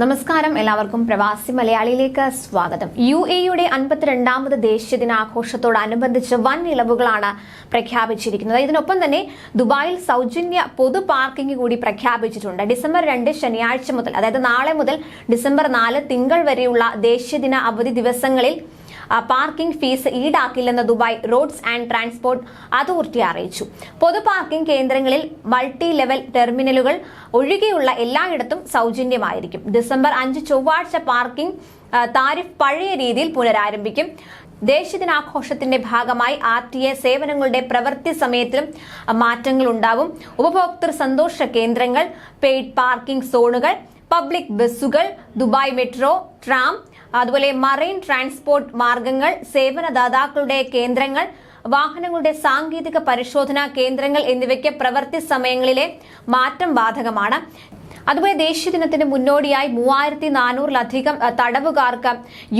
നമസ്കാരം, എല്ലാവർക്കും പ്രവാസി മലയാളിയിലേക്ക് സ്വാഗതം. UAE-യുടെ 52ാമത് ദേശീയ ദിനാഘോഷത്തോടനുബന്ധിച്ച് വൻ ഇളവുകളാണ് പ്രഖ്യാപിച്ചിരിക്കുന്നത്. ഇതിനൊപ്പം തന്നെ ദുബായിൽ സൗജന്യ പൊതു പാർക്കിംഗ് കൂടി പ്രഖ്യാപിച്ചിട്ടുണ്ട്. ഡിസംബർ 2 ശനിയാഴ്ച മുതൽ, അതായത് നാളെ മുതൽ ഡിസംബർ 4 തിങ്കൾ വരെയുള്ള ദേശീയ ദിന അവധി ദിവസങ്ങളിൽ പാർക്കിംഗ് ഫീസ് ഈടാക്കില്ലെന്ന് Dubai roads and transport authority അറിയിച്ചു. പൊതു പാർക്കിംഗ് കേന്ദ്രങ്ങളിൽ മൾട്ടി ലെവൽ ടെർമിനലുകൾ ഒഴികെയുള്ള എല്ലായിടത്തും സൗജന്യമായിരിക്കും. ഡിസംബർ 5 ചൊവ്വാഴ്ച പാർക്കിംഗ് താരിഫ് പഴയ രീതിയിൽ പുനരാരംഭിക്കും. ദേശീയ ദിനാഘോഷത്തിന്റെ ഭാഗമായി RTA സേവനങ്ങളുടെ പ്രവൃത്തി സമയത്തിലും മാറ്റങ്ങൾ ഉണ്ടാവും. ഉപഭോക്തൃ സന്തോഷ കേന്ദ്രങ്ങൾ, പെയ്ഡ് പാർക്കിംഗ് സോണുകൾ, പബ്ലിക് ബസ്സുകൾ, ദുബായ് മെട്രോ, ട്രാം, അതുപോലെ മറൈൻ ട്രാൻസ്പോർട്ട് മാർഗങ്ങൾ, സേവനദാതാക്കളുടെ കേന്ദ്രങ്ങൾ, വാഹനങ്ങളുടെ സാങ്കേതിക പരിശോധനാ കേന്ദ്രങ്ങൾ എന്നിവയ്ക്ക് പ്രവൃത്തി സമയങ്ങളിലെ മാറ്റം ബാധകമാണ്. അതുപോലെ ദേശീയ ദിനത്തിന് മുന്നോടിയായി 3400-ലധികം തടവുകാർക്ക്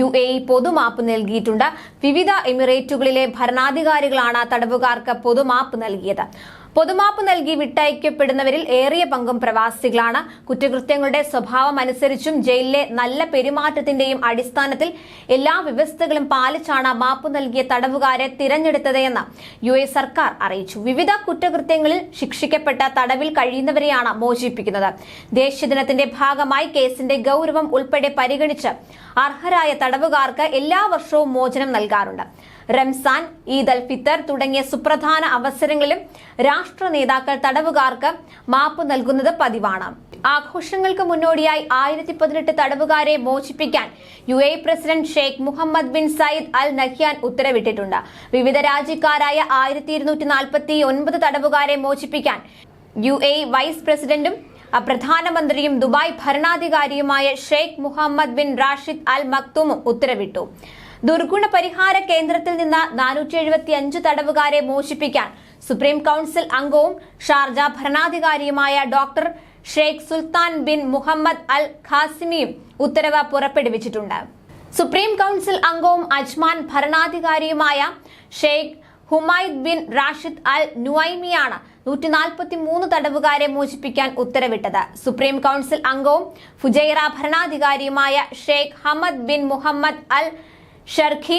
UAE പൊതുമാപ്പ് നൽകിയിട്ടുണ്ട്. വിവിധ എമിറേറ്റുകളിലെ ഭരണാധികാരികളാണ് തടവുകാർക്ക് പൊതുമാപ്പ് നൽകിയത്. പൊതുമാപ്പ് നൽകി വിട്ടയക്കപ്പെടുന്നവരിൽ ഏറിയ പങ്കും പ്രവാസികളാണ്. കുറ്റകൃത്യങ്ങളുടെ സ്വഭാവം അനുസരിച്ചും ജയിലിലെ നല്ല പെരുമാറ്റത്തിന്റെയും അടിസ്ഥാനത്തിൽ എല്ലാ വ്യവസ്ഥകളും പാലിച്ചാണ് മാപ്പ് നൽകിയ തടവുകാരെ തിരഞ്ഞെടുത്തതെന്ന് UAE സർക്കാർ അറിയിച്ചു. വിവിധ കുറ്റകൃത്യങ്ങളിൽ ശിക്ഷിക്കപ്പെട്ട തടവിൽ കഴിയുന്നവരെയാണ് മോചിപ്പിക്കുന്നത്. ദേശീയ ദിനത്തിന്റെ ഭാഗമായി കേസിന്റെ ഗൗരവം ഉൾപ്പെടെ പരിഗണിച്ച് അർഹരായ തടവുകാർക്ക് എല്ലാ വർഷവും മോചനം നൽകാറുണ്ട്. റംസാൻ, ഈദ് അൽ ഫിത്തർ തുടങ്ങിയ സുപ്രധാന അവസരങ്ങളിലും രാഷ്ട്ര നേതാക്കൾ തടവുകാർക്ക് മാപ്പ് നൽകുന്നത് പതിവാണ്. ആഘോഷങ്ങൾക്ക് മുന്നോടിയായി 1018 തടവുകാരെ മോചിപ്പിക്കാൻ UAE president Sheikh Mohammed bin Zayed Al Nahyan ഉത്തരവിട്ടിട്ടുണ്ട്. വിവിധ രാജ്യക്കാരായ 1249 തടവുകാരെ മോചിപ്പിക്കാൻ UAE വൈസ് പ്രസിഡന്റും പ്രധാനമന്ത്രിയും ദുബായ് ഭരണാധികാരിയുമായ Sheikh Mohammed bin Rashid Al മക്തൂമും ഉത്തരവിട്ടു. ദുർഗുണ പരിഹാര കേന്ദ്രത്തിൽ നിന്ന് 475 തടവുകാരെ മോചിപ്പിക്കാൻ സുപ്രീം കൌൺസിൽ അംഗവും ഷാർജ ഭരണാധികാരിയുമായ doctor Sheikh Sultan bin Mohammed Al ഖാസിമിയും ഉത്തരവ് പുറപ്പെടുവിച്ചിട്ടുണ്ട്. സുപ്രീം കൌൺസിൽ അംഗവും അജ്മാൻ ഭരണാധികാരിയുമായ Sheikh Humaid bin Rashid Al നുഐമിയാണ് 143 തടവുകാരെ മോചിപ്പിക്കാൻ ഉത്തരവിട്ടത്. സുപ്രീം കൌൺസിൽ അംഗവും Fujairah ഭരണാധികാരിയുമായ Sheikh Hamad bin Mohammed Al Sharqi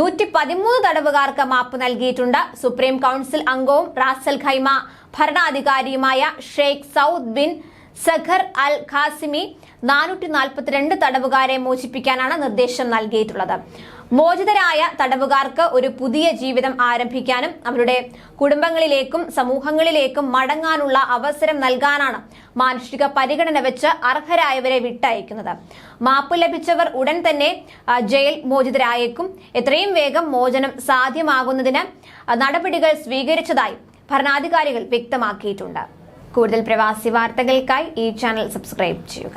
113 തടവുകാർക്ക് മാപ്പ് നൽകിയിട്ടുണ്ട്. സുപ്രീം കൌൺസിൽ അംഗവും റാസൽ ഖൈമ ഭരണാധികാരിയുമായ Sheikh Saud bin Saqr Al Qasimi 442 തടവുകാരെ മോചിപ്പിക്കാനാണ് നിർദ്ദേശം നൽകിയിട്ടുള്ളത്. മോചിതരായ തടവുകാർക്ക് ഒരു പുതിയ ജീവിതം ആരംഭിക്കാനും അവരുടെ കുടുംബങ്ങളിലേക്കും സമൂഹങ്ങളിലേക്കും മടങ്ങാനുള്ള അവസരം നൽകാനാണ് മാനുഷിക പരിഗണന വെച്ച് അർഹരായവരെ വിട്ടയക്കുന്നത്. മാപ്പ് ലഭിച്ചവർ ഉടൻ തന്നെ ജയിൽ മോചിതരായേക്കും. എത്രയും വേഗം മോചനം സാധ്യമാകുന്നതിന് നടപടികൾ സ്വീകരിച്ചതായി ഭരണാധികാരികൾ വ്യക്തമാക്കിയിട്ടുണ്ട്. കൂടുതൽ പ്രവാസി വാർത്തകൾക്കായി ഈ ചാനൽ സബ്സ്ക്രൈബ് ചെയ്യുക.